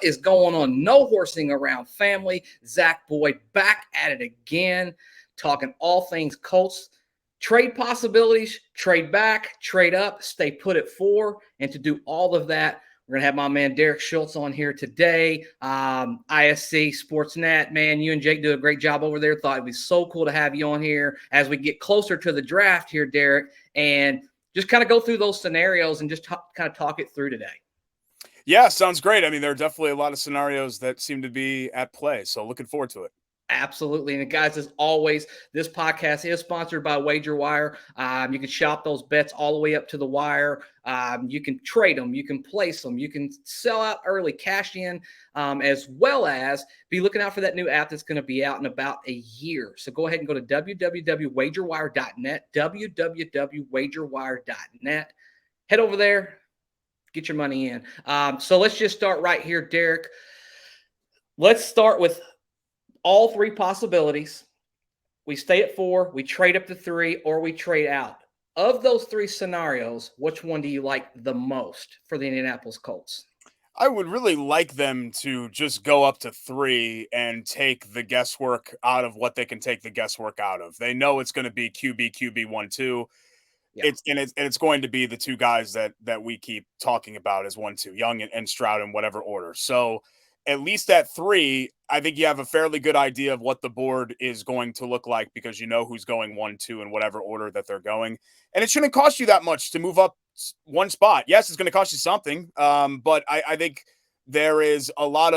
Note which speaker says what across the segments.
Speaker 1: is going on? No horsing around family. Zach Boyd back at it again, talking all things Colts. Trade possibilities, trade back, trade up, stay put at 4. And to do all of that, we're going to have my man Derek Schultz on here today. ISC Sportsnet, man, you and Jake do a great job over there. Thought it'd be so cool to have you on here as we get closer to the draft here, Derek, and just kind of go through those scenarios and just kind of talk it through today.
Speaker 2: Yeah, sounds great. I mean, there are definitely a lot of scenarios that seem to be at play, so looking forward to it.
Speaker 1: Absolutely. And guys, as always, this podcast is sponsored by WagerWire. You can shop those bets all the way up to the wire. You can trade them. You can place them. You can sell out early, cash in, as well as be looking out for that new app that's going to be out in about a year. So go ahead and go to www.wagerwire.net, www.wagerwire.net. Head over there, get your money in. So let's just start right here, Derek. Let's start with all 3 possibilities. We stay at 4, we trade up to 3, or we trade out. Of those 3 scenarios, which one do you like the most for the Indianapolis Colts?
Speaker 2: I would really like them to just go up to 3 and take the guesswork out of what they can take the guesswork out of. They know it's going to be QB 1, 2. Yeah. It's going to be the 2 guys that we keep talking about as 1, 2, Young and Stroud in whatever order. So at least at 3, I think you have a fairly good idea of what the board is going to look like because you know who's going 1, 2 in whatever order that they're going. And it shouldn't cost you that much to move up 1 spot. Yes, it's going to cost you something. But I think there's a lot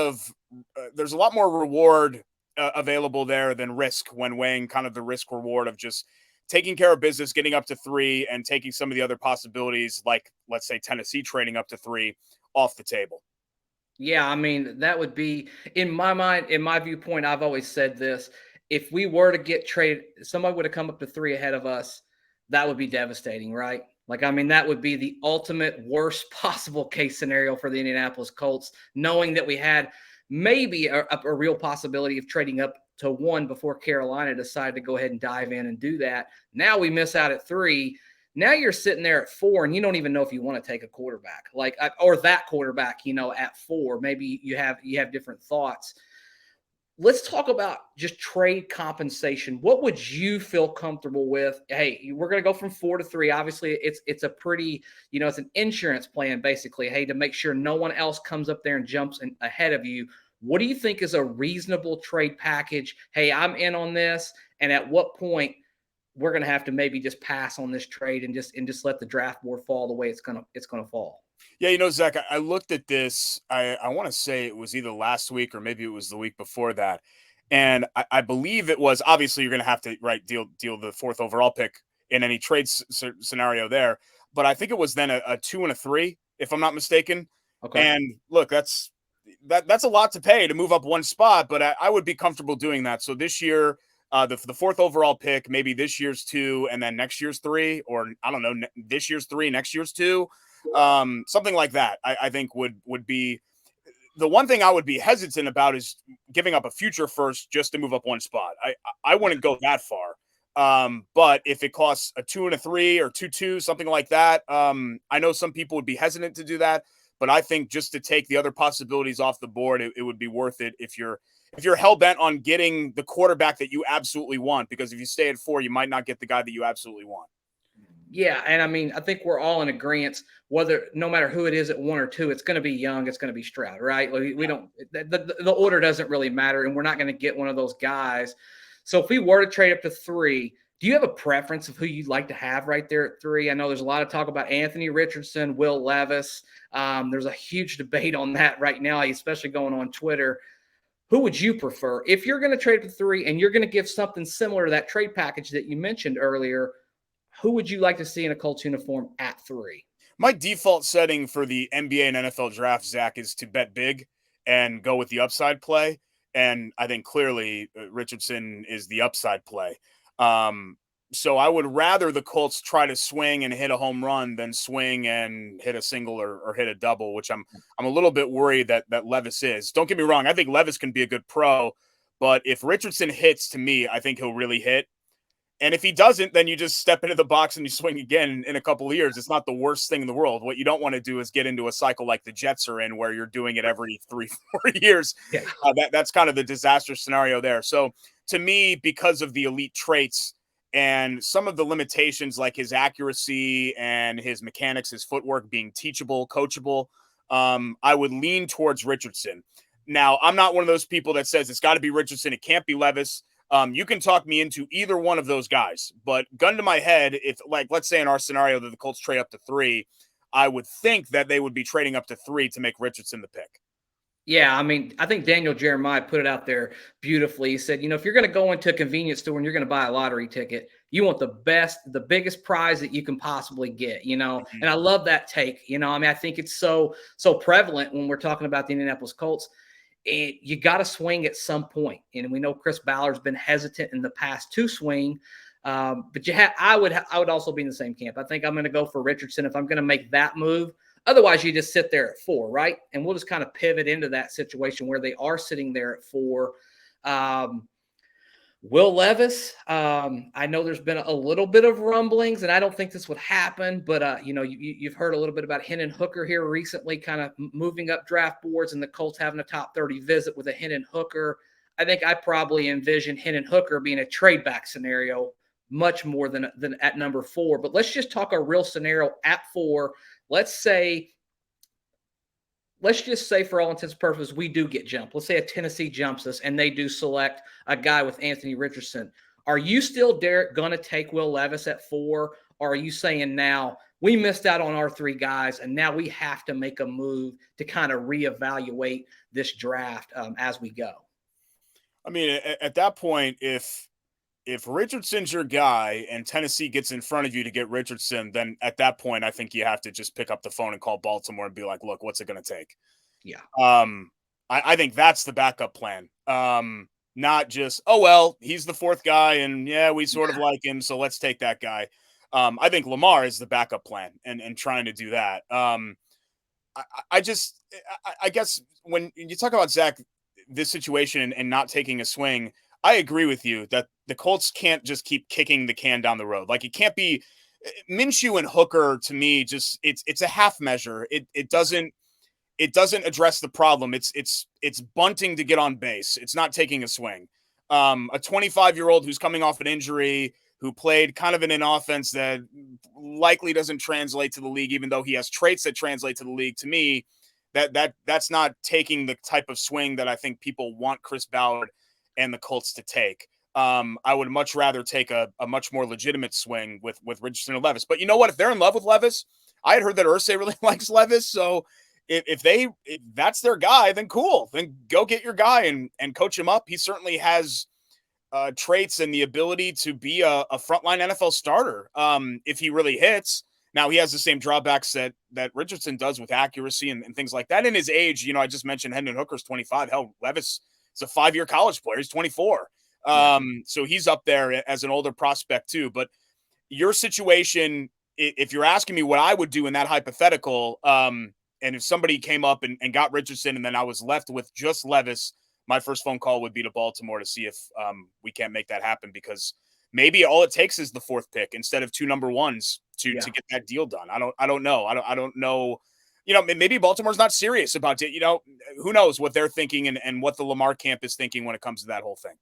Speaker 2: more reward available there than risk when weighing kind of the risk reward of just taking care of business, getting up to 3 and taking some of the other possibilities, like let's say Tennessee trading up to 3 off the table.
Speaker 1: Yeah, I mean, that would be, in my mind, in my viewpoint, I've always said this. If we were to get traded, somebody would have come up to 3 ahead of us, that would be devastating, right? Like, I mean, that would be the ultimate worst possible case scenario for the Indianapolis Colts, knowing that we had maybe a real possibility of trading up to 1 before Carolina decided to go ahead and dive in and do that. Now we miss out at 3. Now you're sitting there at 4 and you don't even know if you want to take a quarterback, like, or that quarterback, at 4. Maybe you have different thoughts. Let's talk about just trade compensation. What would you feel comfortable with? Hey, we're going to go from 4 to 3. Obviously, it's a pretty, it's an insurance plan, basically. Hey, to make sure no one else comes up there and jumps ahead of you. What do you think is a reasonable trade package? Hey, I'm in on this. And at what point we're going to have to maybe just pass on this trade and just let the draft board fall the way it's going to fall?
Speaker 2: Yeah, Zach, I looked at this. I want to say it was either last week or maybe it was the week before that. And I believe it was, obviously you're going to have to deal the 4th overall pick in any trade scenario there. But I think it was then a 2 and a 3, if I'm not mistaken. Okay. And look, that's a lot to pay to move up 1 spot, but I would be comfortable doing that. So this year, the 4th overall pick, maybe this year's 2 and then next year's 3, or I don't know, this year's 3, next year's 2, something like that. I think would be the one thing I would be hesitant about is giving up a future first just to move up 1 spot. I wouldn't go that far. But if it costs a 2 and a 3 or 2-2, something like that, I know some people would be hesitant to do that, but I think just to take the other possibilities off the board, it would be worth it if you're hell-bent on getting the quarterback that you absolutely want, because if you stay at 4, you might not get the guy that you absolutely want.
Speaker 1: Yeah, and I mean, I think we're all in agreement, no matter who it is at 1 or 2, it's going to be Young, it's going to be Stroud, right? Like we don't, the order doesn't really matter, and we're not going to get one of those guys. So if we were to trade up to 3, do you have a preference of who you'd like to have right there at 3? I know there's a lot of talk about Anthony Richardson, Will Levis. There's a huge debate on that right now, especially going on Twitter. Who would you prefer? If you're going to trade up to 3 and you're going to give something similar to that trade package that you mentioned earlier, who would you like to see in a Colts uniform at 3?
Speaker 2: My default setting for the NBA and NFL draft, Zach, is to bet big and go with the upside play. And I think clearly Richardson is the upside play. So I would rather the Colts try to swing and hit a home run than swing and hit a single or hit a double, which I'm a little bit worried that Levis is. Don't get me wrong. I think Levis can be a good pro, but if Richardson hits, to me, I think he'll really hit. And if he doesn't, then you just step into the box and you swing again in a couple of years. It's not the worst thing in the world. What you don't want to do is get into a cycle like the Jets are in, where you're doing it every 3-4 years.
Speaker 1: Yeah.
Speaker 2: That's kind of the disastrous scenario there. So to me, because of the elite traits and some of the limitations, like his accuracy and his mechanics, his footwork being teachable, coachable, I would lean towards Richardson. Now, I'm not one of those people that says it's got to be Richardson. It can't be Levis. You can talk me into either one of those guys, but gun to my head, if, like, let's say in our scenario that the Colts trade up to 3, I would think that they would be trading up to 3 to make Richardson the pick.
Speaker 1: Yeah, I mean, I think Daniel Jeremiah put it out there beautifully. He said, if you're going to go into a convenience store and you're going to buy a lottery ticket, you want the biggest prize that you can possibly get,
Speaker 2: Mm-hmm.
Speaker 1: And I love that take, I mean, I think it's so prevalent when we're talking about the Indianapolis Colts. And you got to swing at some point. And we know Chris Ballard's been hesitant in the past to swing. But I would also be in the same camp. I think I'm going to go for Richardson if I'm going to make that move. Otherwise, you just sit there at 4, right? And we'll just kind of pivot into that situation where they are sitting there at 4. Will Levis, I know there's been a little bit of rumblings, and I don't think this would happen, but, you've heard a little bit about Hendon Hooker here recently, kind of moving up draft boards, and the Colts having a top 30 visit with a Hendon Hooker. I think I probably envision Hendon Hooker being a trade back scenario much more than at number 4. But let's just talk a real scenario at 4. Let's just say for all intents and purposes, we do get jumped. Let's say a Tennessee jumps us and they do select a guy with Anthony Richardson. Are you still, Derek, going to take Will Levis at 4? Or are you saying now we missed out on our 3 guys and now we have to make a move to kind of reevaluate this draft as we go?
Speaker 2: I mean, at that point, if Richardson's your guy and Tennessee gets in front of you to get Richardson, then at that point, I think you have to just pick up the phone and call Baltimore and be like, look, what's it going to take?
Speaker 1: Yeah.
Speaker 2: I think that's the backup plan. Not just, oh, well, he's the 4th guy and yeah, we sort of like him, so let's take that guy. I think Lamar is the backup plan and trying to do that. I guess when you talk about Zach, this situation and not taking a swing, I agree with you that the Colts can't just keep kicking the can down the road. Like, it can't be Minshew and Hooker. To me, just it's a half measure. It doesn't address the problem. It's bunting to get on base. It's not taking a swing. A 25-year-old who's coming off an injury, who played kind of in an offense that likely doesn't translate to the league, even though he has traits that translate to the league. To me, that's not taking the type of swing that I think people want Chris Ballard and the Colts to take. I would much rather take a much more legitimate swing with Richardson and Levis. But you know what? If they're in love with Levis, I had heard that Irsay really likes Levis. So if that's their guy, then cool. Then go get your guy and coach him up. He certainly has traits and the ability to be a frontline NFL starter if he really hits. Now, he has the same drawbacks that Richardson does with accuracy and things like that. In his age, I just mentioned Hendon Hooker's 25. Hell, Levis is a 5-year college player. He's 24. So he's up there as an older prospect too. But your situation, if you're asking me what I would do in that hypothetical, and if somebody came up and got Richardson and then I was left with just Levis, my first phone call would be to Baltimore to see if we can't make that happen, because maybe all it takes is the 4th pick instead of 2 number 1s to get that deal done. I don't know. I don't know. Maybe Baltimore's not serious about it. Who knows what they're thinking and what the Lamar camp is thinking when it comes to that whole thing.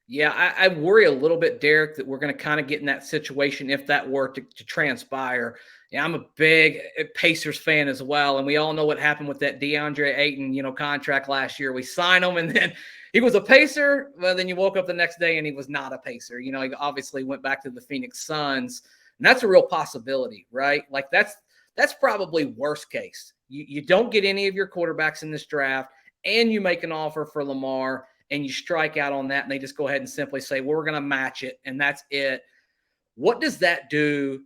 Speaker 1: Yeah, I worry a little bit, Derek, that we're going to kind of get in that situation if that were to transpire. Yeah, I'm a big Pacers fan as well, and we all know what happened with that DeAndre Ayton, contract last year. We signed him, and then he was a Pacer, but then you woke up the next day and he was not a Pacer. He obviously went back to the Phoenix Suns, and that's a real possibility, right? Like that's probably worst case. You don't get any of your quarterbacks in this draft, and you make an offer for Lamar, and you strike out on that, and they just go ahead and simply say, well, we're going to match it, and that's it. What does that do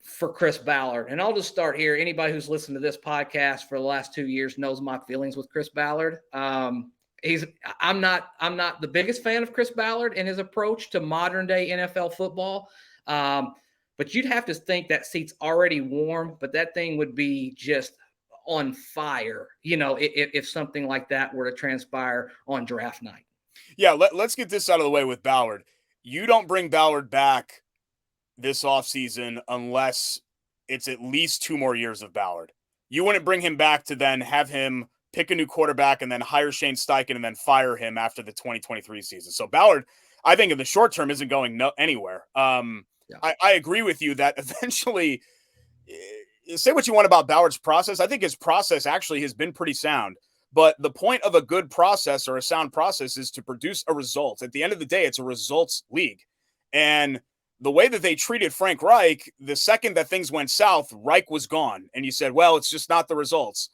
Speaker 1: for Chris Ballard? And I'll just start here. Anybody who's listened to this podcast for the last 2 years knows my feelings with Chris Ballard. I'm not the biggest fan of Chris Ballard and his approach to modern day NFL football. But you'd have to think that seat's already warm, but that thing would be just on fire, if something like that were to transpire on draft night.
Speaker 2: Yeah, let's get this out of the way with Ballard. you don't bring Ballard back this offseason unless it's at least 2 more years of Ballard. You wouldn't bring him back to then have him pick a new quarterback and then hire Shane Steichen and then fire him after the 2023 season. So Ballard, I think in the short term, isn't going anywhere.
Speaker 1: Yeah.
Speaker 2: I agree with you that eventually, say what you want about Ballard's process. I think his process actually has been pretty sound. But the point of a good process or a sound process is to produce a result. At the end of the day, it's a results league. And the way that they treated Frank Reich, the second that things went south, Reich was gone. And you said, well, it's just not the results.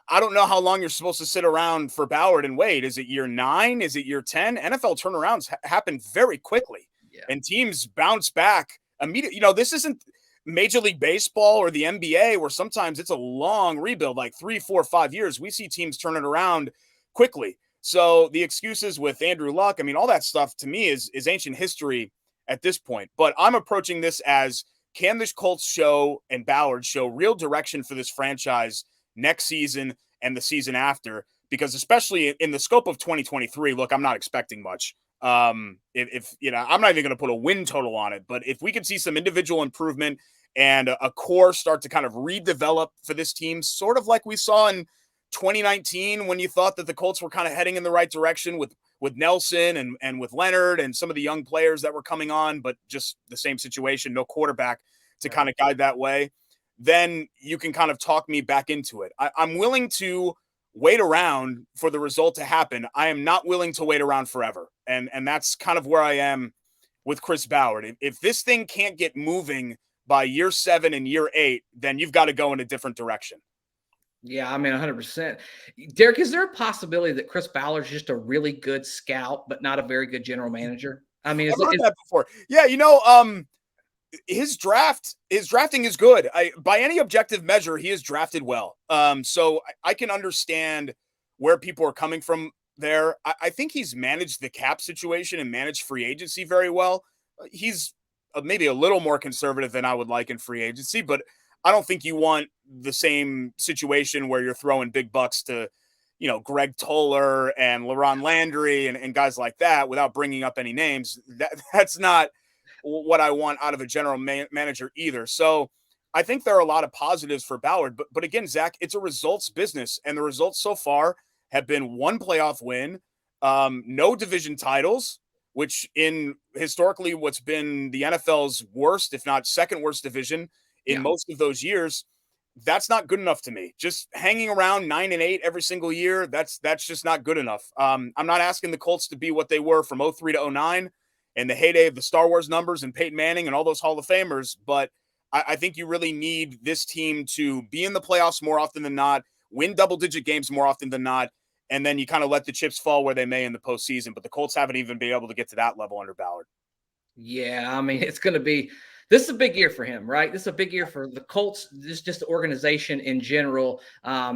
Speaker 2: I don't know how long you're supposed to sit around for Ballard and wait. Is it year 9? Is it year 10? NFL turnarounds happen very quickly.
Speaker 1: Yeah.
Speaker 2: And teams bounce back immediately. You know, this isn't Major League Baseball or the NBA where sometimes it's a long rebuild, like 3, 4, 5 years. We see teams turn it around quickly. So the excuses with Andrew Luck, I mean, all that stuff to me is ancient history at this point. But I'm approaching this as, can this Colts show and Ballard show real direction for this franchise next season and the season after? Because especially in the scope of 2023, look, I'm not expecting much. If you know, I'm not even going to put a win total on it, but if we can see some individual improvement and a core start to kind of redevelop for this team, sort of like we saw in 2019 when you thought that the Colts were kind of heading in the right direction with Nelson and with Leonard and some of the young players that were coming on, but just the same situation, no quarterback to kind of guide that way, then you can kind of talk me back into it. I'm willing to wait around for the result to happen. I am not willing to wait around forever. And that's kind of where I am with Chris Ballard. If this thing can't get moving by year 7 and year 8, then you've got to go in a different direction.
Speaker 1: Yeah, I mean, 100%. Derek, is there a possibility that Chris Ballard's just a really good scout, but not a very good general manager? I mean,
Speaker 2: I've heard that before. Yeah, you know, his drafting is good. By any objective measure, he is drafted well. So I can understand where people are coming from there. I think he's managed the cap situation and managed free agency very well. He's maybe a little more conservative than I would like in free agency, but I don't think you want the same situation where you're throwing big bucks to, you know, Greg Toller and LaRon Landry and guys like that without bringing up any names. That's not what I want out of a general manager either. So I think there are a lot of positives for Ballard, but again, Zach, it's a results business, and the results so far have been 1 playoff win, no division titles, which in historically what's been the NFL's worst, if not second worst division in most of those years. That's not good enough to me. Just hanging around 9 and 8 every single year, that's just not good enough. I'm not asking the Colts to be what they were from 03 to 09 and the heyday of the Star Wars numbers and Peyton Manning and all those Hall of Famers, but I think you really need this team to be in the playoffs more often than not, win double-digit games more often than not, and then you kind of let the chips fall where they may in the postseason. But the Colts haven't even been able to get to that level under Ballard.
Speaker 1: Yeah, I mean, it's going to be – this is a big year for him, right? This is a big year for the Colts, just the organization in general,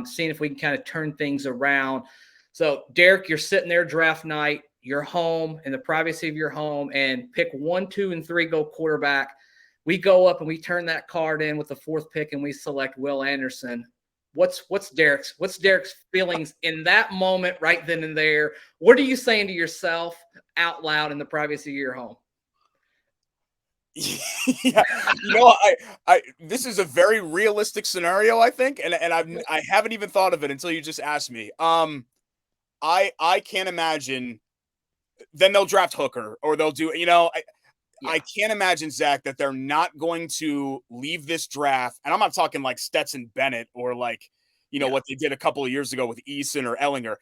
Speaker 1: seeing if we can kind of turn things around. So, Derek, you're sitting there draft night. You're home in the privacy of your home and pick 1, 2, and 3 go quarterback. We go up and we turn that card in with the 4th pick and we select Will Anderson. What's Derek's feelings in that moment right then and there? What are you saying to yourself out loud in the privacy of your home?
Speaker 2: Yeah, you know, I this is a very realistic scenario, I think, and I haven't even thought of it until you just asked me. I can't imagine. Then they'll draft Hooker, or they'll do, you know, I can't imagine, Zach, that they're not going to leave this draft. And I'm not talking like Stetson Bennett or like, you know, what they did a couple of years ago with Eason or Ellinger.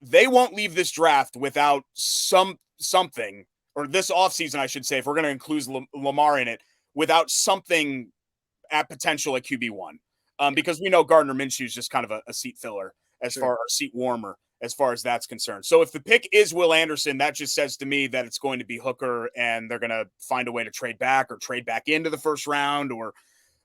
Speaker 2: They won't leave this draft without something, or this offseason, I should say, if we're going to include Lamar in it, without something at potential at QB1. Because we know Gardner Minshew is just kind of a seat filler as far as seat warmer as far as that's concerned. So if the pick is Will Anderson, that just says to me that it's going to be Hooker and they're going to find a way to trade back or trade back into the first round, or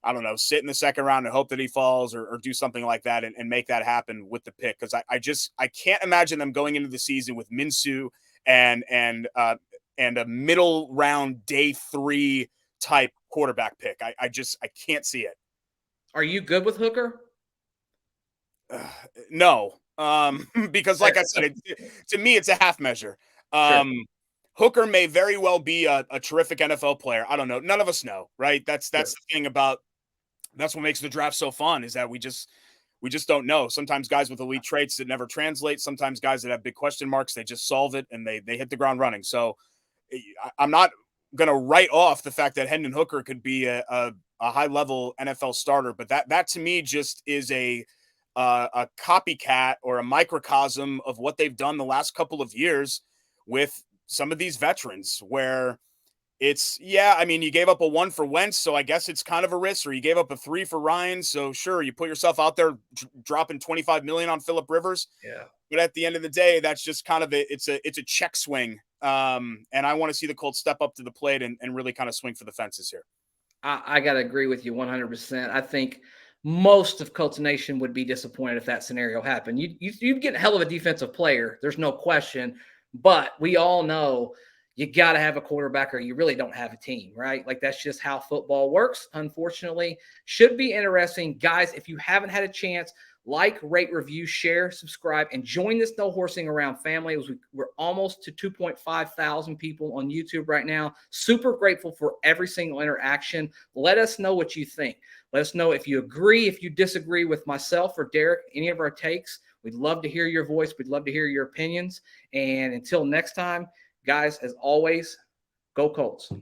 Speaker 2: I don't know, sit in the second round and hope that he falls, or do something like that and make that happen with the pick. Cause I can't imagine them going into the season with Minshew and a middle round day 3 type quarterback pick. I can't see it.
Speaker 1: Are you good with Hooker?
Speaker 2: No. Because like I said, to me, it's a half measure. Hooker may very well be a terrific NFL player. I don't know. None of us know, right? That's
Speaker 1: Sure.
Speaker 2: the thing about that's what makes the draft so fun is that we just don't know. Sometimes guys with elite traits that never translate. Sometimes guys that have big question marks, they just solve it and they hit the ground running. So I'm not going to write off the fact that Hendon Hooker could be a high level NFL starter, but that to me just is a copycat or a microcosm of what they've done the last couple of years with some of these veterans where it's, yeah, I mean, you gave up a 1 for Wentz, so I guess it's kind of a risk, or you gave up a 3 for Ryan. So sure, you put yourself out there dropping 25 million on Phillip Rivers.
Speaker 1: Yeah.
Speaker 2: But at the end of the day, that's just kind of it's a check swing. And I want to see the Colts step up to the plate and really kind of swing for the fences here.
Speaker 1: I got to agree with you 100%. I think most of Colts Nation would be disappointed if that scenario happened. You'd get a hell of a defensive player. There's no question. But we all know you got to have a quarterback or you really don't have a team, right? Like that's just how football works, unfortunately. Should be interesting. Guys, if you haven't had a chance, like, rate, review, share, subscribe, and join this No Horsing Around family. We're almost to 2.5 thousand people on YouTube right now. Super grateful for every single interaction. Let us know what you think. Let us know if you agree, if you disagree with myself or Derek, any of our takes. We'd love to hear your voice. We'd love to hear your opinions. And until next time, guys, as always, go Colts.